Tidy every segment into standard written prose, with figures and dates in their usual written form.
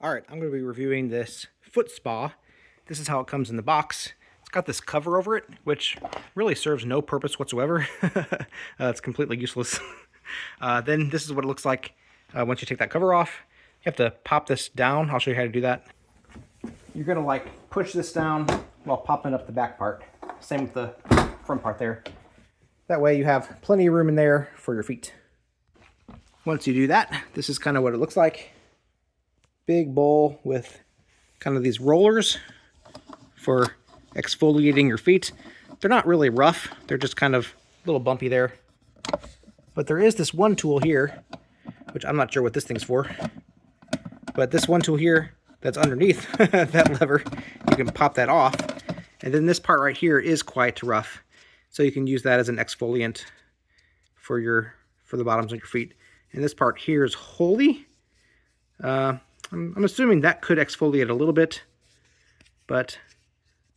Alright, I'm going to be reviewing this foot spa. This is how it comes in the box. It's got this cover over it, which really serves no purpose whatsoever. It's completely useless. Then this is what it looks like once you take that cover off. You have to pop this down. I'll show you how to do that. You're going to like push this down while popping up the back part. Same with the front part there. That way you have plenty of room in there for your feet. Once you do that, this is kind of what it looks like. Big bowl with kind of these rollers for exfoliating your feet. They're not really rough. They're just kind of a little bumpy there. But there is this one tool here, which I'm not sure what this thing's for. But this one tool here that's underneath that lever, you can pop that off. And then this part right here is quite rough. So you can use that as an exfoliant for the bottoms of your feet. And this part here is holey. I'm assuming that could exfoliate a little bit, but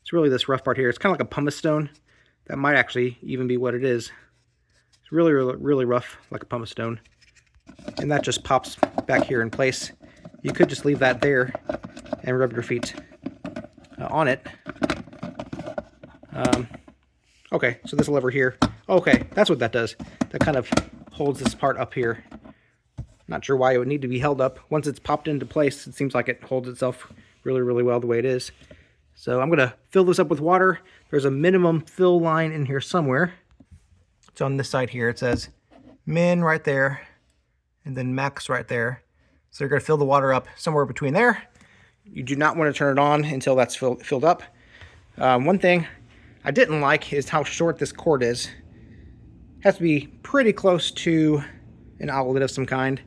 it's really this rough part here. It's kind of like a pumice stone. That might actually even be what it is. It's really, really, really rough, like a pumice stone. And that just pops back here in place. You could just leave that there and rub your feet on it. Okay, so this lever here. Okay, that's what that does. That kind of holds this part up here. Not sure why it would need to be held up. Once it's popped into place, it seems like it holds itself really, really well the way it is. So I'm going to fill this up with water. There's a minimum fill line in here somewhere. It's on this side here. It says min right there and then max right there. So you're going to fill the water up somewhere between there. You do not want to turn it on until that's filled up. One thing I didn't like is how short this cord is. It has to be pretty close to an outlet of some kind.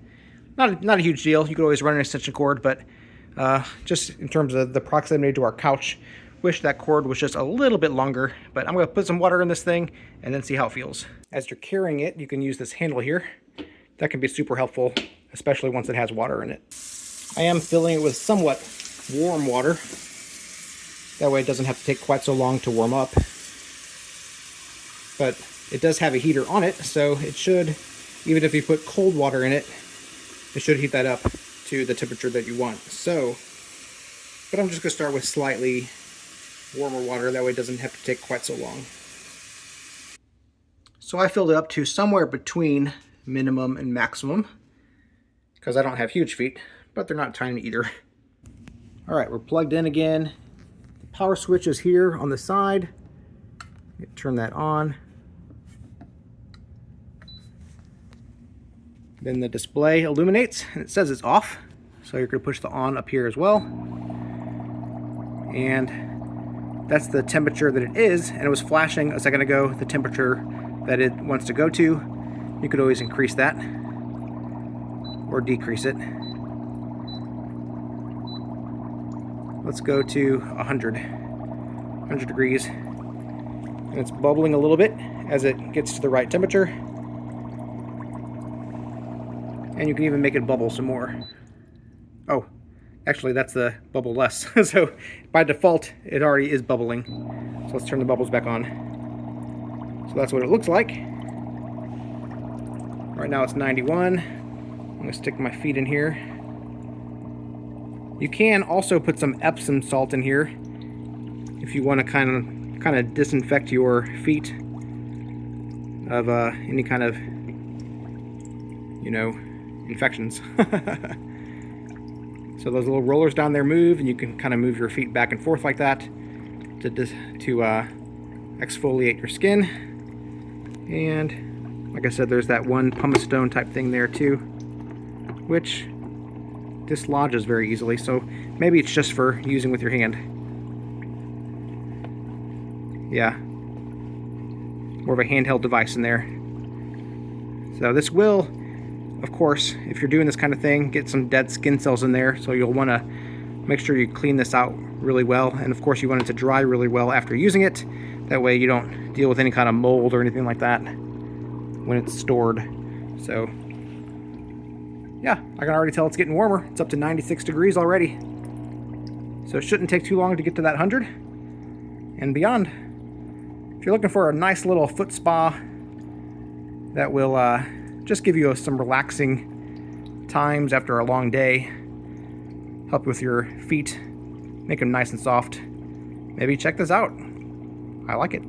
Not a huge deal. You could always run an extension cord, but just in terms of the proximity to our couch, wish that cord was just a little bit longer. But I'm going to put some water in this thing and then see how it feels. As you're carrying it, you can use this handle here. That can be super helpful, especially once it has water in it. I am filling it with somewhat warm water. That way it doesn't have to take quite so long to warm up. But it does have a heater on it, so it should, even if you put cold water in it, it should heat that up to the temperature that you want. So, but I'm just going to start with slightly warmer water. That way it doesn't have to take quite so long. So I filled it up to somewhere between minimum and maximum, because I don't have huge feet, but they're not tiny either. All right, we're plugged in again. The power switch is here on the side. Turn that on. Then the display illuminates and it says it's off. So you're going to push the on up here as well. And that's the temperature that it is. And it was flashing a second ago the temperature that it wants to go to. You could always increase that or decrease it. Let's go to 100 degrees. And it's bubbling a little bit as it gets to the right temperature. And you can even make it bubble some more. Oh, actually that's the bubble less. So by default, it already is bubbling. So let's turn the bubbles back on. So that's what it looks like. Right now it's 91. I'm gonna stick my feet in here. You can also put some Epsom salt in here if you want to kind of disinfect your feet of any kind of, infections. So those little rollers down there move, and you can kind of move your feet back and forth like that to exfoliate your skin. And like I said, there's that one pumice stone type thing there too, which dislodges very easily. So maybe it's just for using with your hand. Yeah, more of a handheld device in there. So this will, of course, if you're doing this kind of thing, get some dead skin cells in there. So you'll want to make sure you clean this out really well. And of course you want it to dry really well after using it. That way you don't deal with any kind of mold or anything like that when it's stored. So yeah, I can already tell it's getting warmer. It's up to 96 degrees already. So it shouldn't take too long to get to that 100 and beyond. If you're looking for a nice little foot spa that will just give you some relaxing times after a long day, help with your feet, make them nice and soft. Maybe check this out. I like it.